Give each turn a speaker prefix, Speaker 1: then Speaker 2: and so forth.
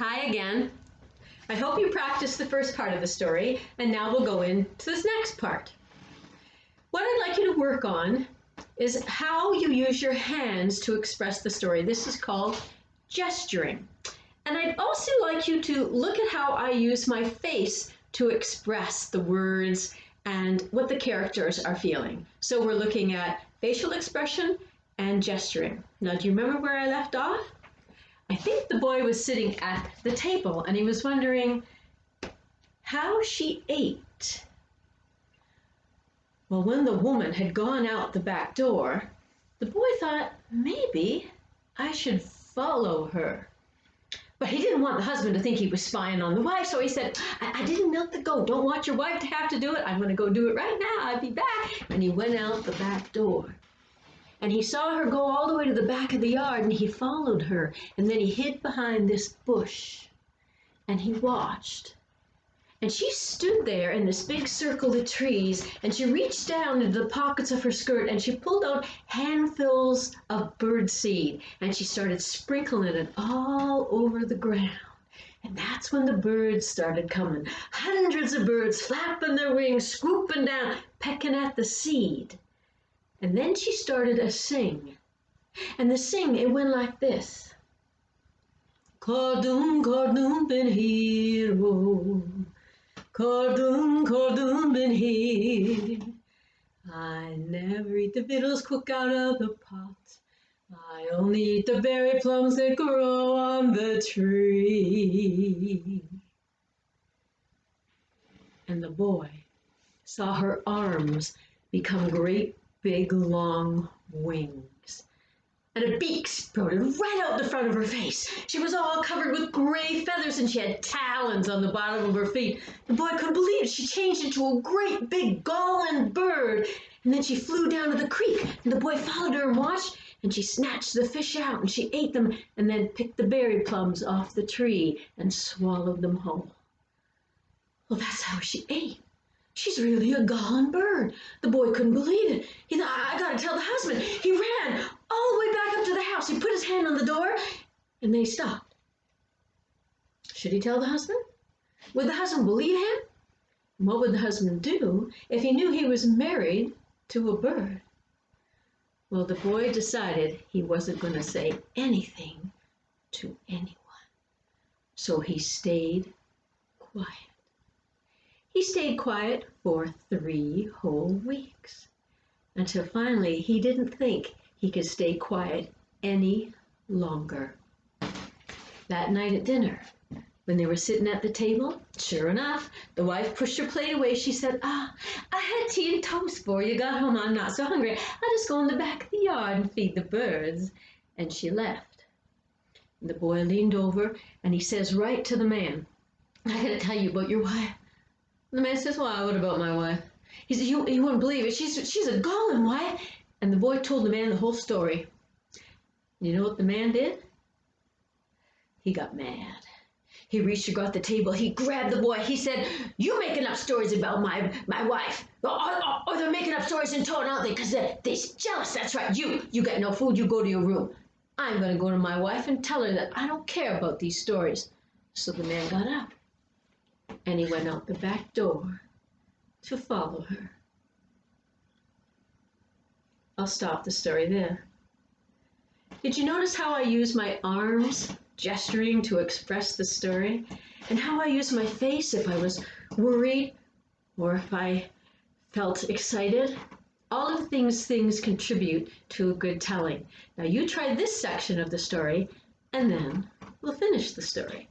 Speaker 1: Hi again. I hope you practiced the first part of the story, and now we'll go into this next part. What I'd like you to work on is how you use your hands to express the story. This is called gesturing. And I'd also like you to look at how I use my face to express the words and what the characters are feeling. So we're looking at facial expression and gesturing. Now, do you remember where I left off? I think the boy was sitting at the table and he was wondering how she ate. Well, when the woman had gone out the back door, the boy thought, maybe I should follow her. But he didn't want the husband to think he was spying on the wife, so he said, I didn't milk the goat. Don't want your wife to have to do it. I'm going to go do it right now. I'll be back. And he went out the back door. And he saw her go all the way to the back of the yard, and he followed her. And then he hid behind this bush, and he watched. And she stood there in this big circle of trees, and she reached down into the pockets of her skirt, and she pulled out handfuls of bird seed, and she started sprinkling it all over the ground. And that's when the birds started coming. Hundreds of birds flapping their wings, swooping down, pecking at the seed. And then she started a sing. And the sing, it went like this. Cardum, cardum, ben hero. Cardum, cardum, ben here. I never eat the victuals cooked out of the pot. I only eat the berry plums that grow on the tree. And the boy saw her arms become great big long wings. And a beak sprouted right out the front of her face. She was all covered with gray feathers and she had talons on the bottom of her feet. The boy couldn't believe it. She changed into a great big galling bird. And then she flew down to the creek and the boy followed her and watched, and she snatched the fish out and she ate them and then picked the berry plums off the tree and swallowed them whole. Well, that's how she ate. She's really a galling bird. The boy couldn't believe it. He thought, I gotta tell the husband. He ran all the way back up to the house. He put his hand on the door and then he stopped. Should he tell the husband? Would the husband believe him? And what would the husband do if he knew he was married to a bird? Well, the boy decided he wasn't going to say anything to anyone. So he stayed quiet. He stayed quiet for 3 whole weeks, until finally he didn't think he could stay quiet any longer. That night at dinner, when they were sitting at the table, sure enough, the wife pushed her plate away. She said, I had tea and toast before you got home. I'm not so hungry. I'll just go in the back of the yard and feed the birds. And she left. And the boy leaned over and he says right to the man, I gotta tell you about your wife. The man says, well, what about my wife? He said, you wouldn't believe it. She's a galling wife. And the boy told the man the whole story. You know what the man did? He got mad. He reached to go at the table. He grabbed the boy. He said, you making up stories about my wife. Or they're making up stories in town, aren't they? Because they're jealous. That's right. You got no food. You go to your room. I'm going to go to my wife and tell her that I don't care about these stories. So the man got up. And he went out the back door to follow her. I'll stop the story there. Did you notice how I use my arms, gesturing to express the story? And how I use my face if I was worried or if I felt excited? All of things contribute to a good telling. Now you try this section of the story and then we'll finish the story.